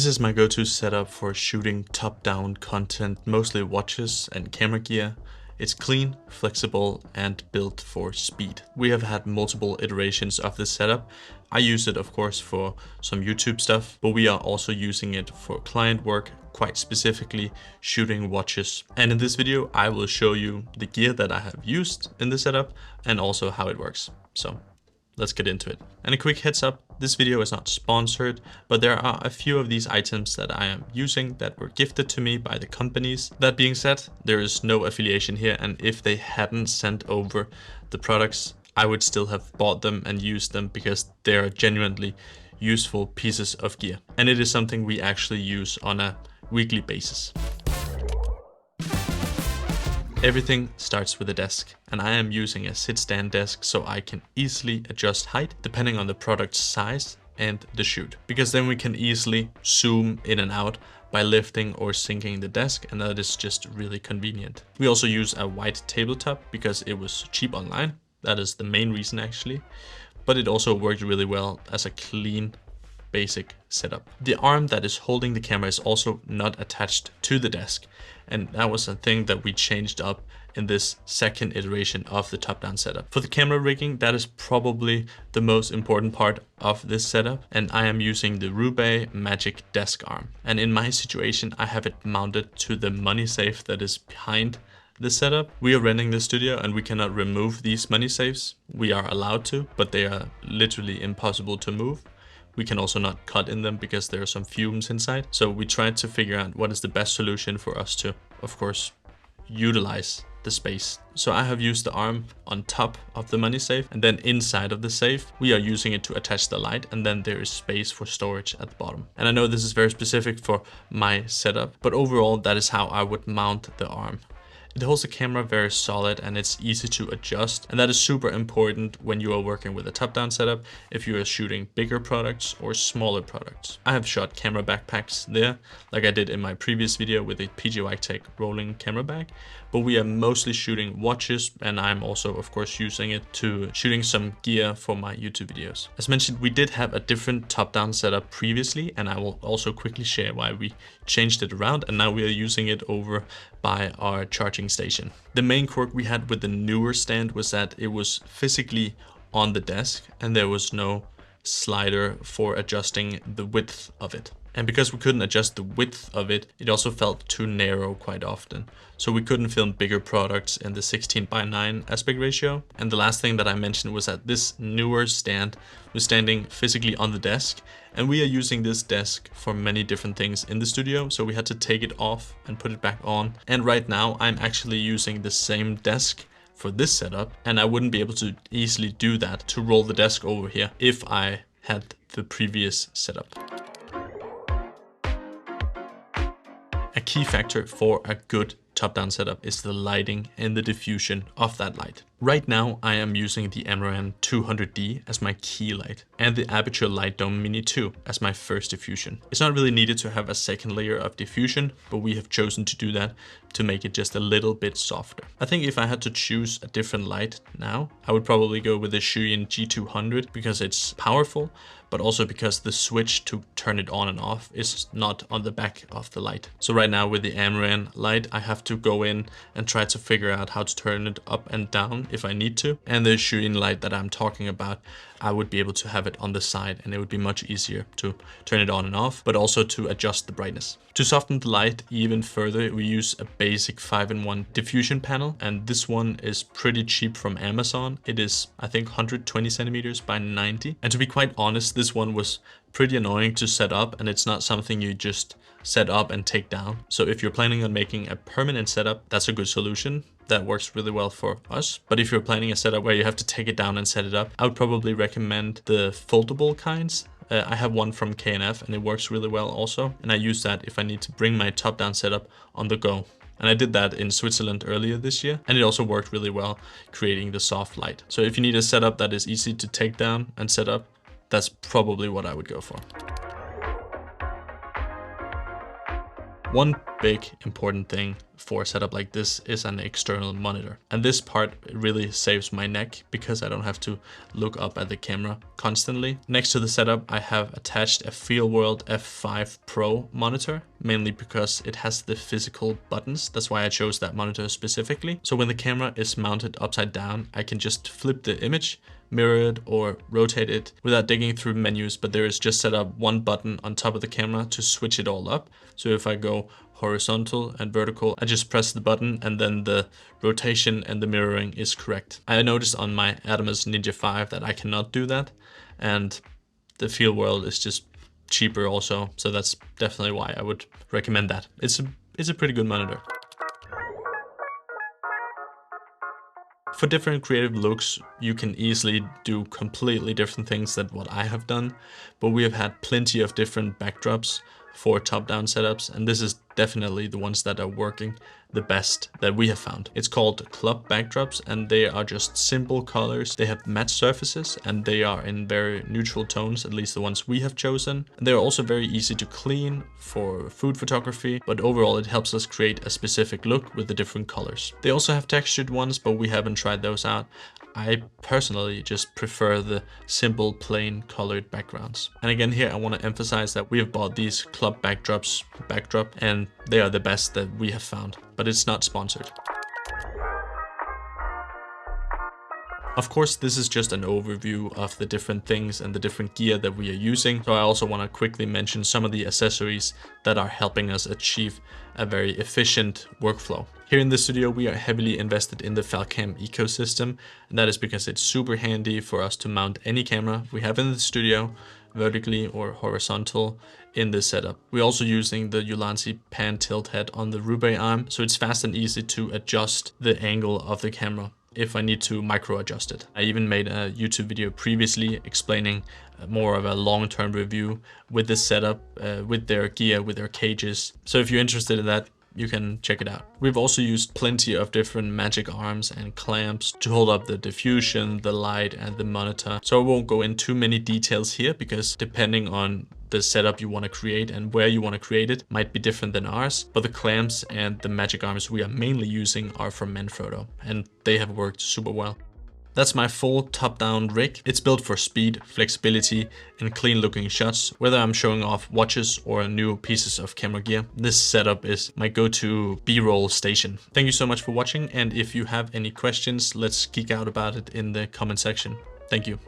This is my go-to setup for shooting top-down content, mostly watches and camera gear. It's clean, flexible, and built for speed. We have had multiple iterations of this setup. I use it, of course, for some YouTube stuff, but we are also using it for client work, quite specifically shooting watches. And in this video, I will show you the gear that I have used in the setup and also how it works. So let's get into it. And a quick heads up, this video is not sponsored, but there are a few of these items that I am using that were gifted to me by the companies. That being said, there is no affiliation here, and if they hadn't sent over the products, I would still have bought them and used them because they are genuinely useful pieces of gear. And it is something we actually use on a weekly basis. Everything starts with a desk, and I am using a sit-stand desk so I can easily adjust height depending on the product's size and the shoot, because then we can easily zoom in and out by lifting or sinking the desk, and that is just really convenient. We also use a white tabletop because it was cheap online. That is the main reason actually, but it also worked really well as a clean basic setup. The arm that is holding the camera is also not attached to the desk, and that was a thing that we changed up in this second iteration of the top-down setup. For the camera rigging, that is probably the most important part of this setup, and I am using the Roubaix Magic Desk Arm. And in my situation, I have it mounted to the money safe that is behind the setup. We are renting the studio and we cannot remove these money safes. We are allowed to, but they are literally impossible to move. We can also not cut in them because there are some fumes inside. So we tried to figure out what is the best solution for us to, of course, utilize the space. So I have used the arm on top of the money safe, and then inside of the safe, we are using it to attach the light, and then there is space for storage at the bottom. And I know this is very specific for my setup, but overall, that is how I would mount the arm. It holds the camera very solid and it's easy to adjust, and that is super important when you are working with a top-down setup if you are shooting bigger products or smaller products. I have shot camera backpacks there, like I did in my previous video with the PG Tech rolling camera bag, but we are mostly shooting watches, and I'm also of course using it to shooting some gear for my YouTube videos. As mentioned, we did have a different top-down setup previously, and I will also quickly share why we changed it around, and now we are using it over by our charging station. The main quirk we had with the newer stand was that it was physically on the desk and there was no slider for adjusting the width of it. And because we couldn't adjust the width of it, it also felt too narrow quite often. So we couldn't film bigger products in the 16:9 aspect ratio. And the last thing that I mentioned was that this newer stand was standing physically on the desk, and we are using this desk for many different things in the studio. So we had to take it off and put it back on. And right now I'm actually using the same desk for this setup, and I wouldn't be able to easily do that to roll the desk over here if I had the previous setup. A key factor for a good top-down setup is the lighting and the diffusion of that light. Right now I am using the Amaran 200D as my key light and the Aperture Light Dome Mini 2 as my first diffusion. It's not really needed to have a second layer of diffusion, but we have chosen to do that to make it just a little bit softer. I think if I had to choose a different light now, I would probably go with the Shuyin G200 because it's powerful, but also because the switch to turn it on and off is not on the back of the light. So right now with the Amaran light, I have to go in and try to figure out how to turn it up and down if I need to. And the Shuyin light that I'm talking about, I would be able to have it on the side, and it would be much easier to turn it on and off, but also to adjust the brightness. To soften the light even further, we use a basic 5-in-1 diffusion panel, and this one is pretty cheap from Amazon. It is, I think, 120 centimeters by 90. And to be quite honest, this one was pretty annoying to set up, and it's not something you just set up and take down. So if you're planning on making a permanent setup, that's a good solution. That works really well for us. But if you're planning a setup where you have to take it down and set it up, I would probably recommend the foldable kinds. I have one from K&F and it works really well also. And I use that if I need to bring my top-down setup on the go. And I did that in Switzerland earlier this year, and it also worked really well creating the soft light. So if you need a setup that is easy to take down and set up, that's probably what I would go for. One big important thing for a setup like this is an external monitor. And this part really saves my neck because I don't have to look up at the camera constantly. Next to the setup, I have attached a FeelWorld F5 Pro monitor, mainly because it has the physical buttons. That's why I chose that monitor specifically. So when the camera is mounted upside down, I can just flip the image, mirror it or rotate it without digging through menus, but there is just set up one button on top of the camera to switch it all up. So if I go horizontal and vertical, I just press the button and then the rotation and the mirroring is correct. I noticed on my Atomos Ninja 5 that I cannot do that, and the FeelWorld is just cheaper also, so that's definitely why I would recommend that. It's a pretty good monitor. For different creative looks, you can easily do completely different things than what I have done, but we have had plenty of different backdrops for top-down setups, and this is definitely the ones that are working the best that we have found. It's called club backdrops, and they are just simple colors. They have matte surfaces and they are in very neutral tones, at least the ones we have chosen. And they're also very easy to clean for food photography, but overall it helps us create a specific look with the different colors. They also have textured ones, but we haven't tried those out. I personally just prefer the simple plain colored backgrounds. And again, here I want to emphasize that we have bought these club backdrop and they are the best that we have found, but it's not sponsored. Of course, this is just an overview of the different things and the different gear that we are using. So I also want to quickly mention some of the accessories that are helping us achieve a very efficient workflow. Here in the studio, we are heavily invested in the Falcam ecosystem, and that is because it's super handy for us to mount any camera we have in the studio, vertically or horizontal, in this setup. We're also using the Ulanzi pan tilt head on the Roubaix arm, so it's fast and easy to adjust the angle of the camera if I need to micro adjust it. I even made a YouTube video previously explaining more of a long-term review with this setup, with their gear, with their cages. So if you're interested in that, you can check it out. We've also used plenty of different magic arms and clamps to hold up the diffusion, the light and the monitor. So I won't go into too many details here because depending on the setup you want to create and where you want to create it might be different than ours. But the clamps and the magic arms we are mainly using are from Manfrotto, and they have worked super well. That's my full top-down rig. It's built for speed, flexibility, and clean-looking shots. Whether I'm showing off watches or new pieces of camera gear, this setup is my go-to B-roll station. Thank you so much for watching, and if you have any questions, let's geek out about it in the comment section. Thank you.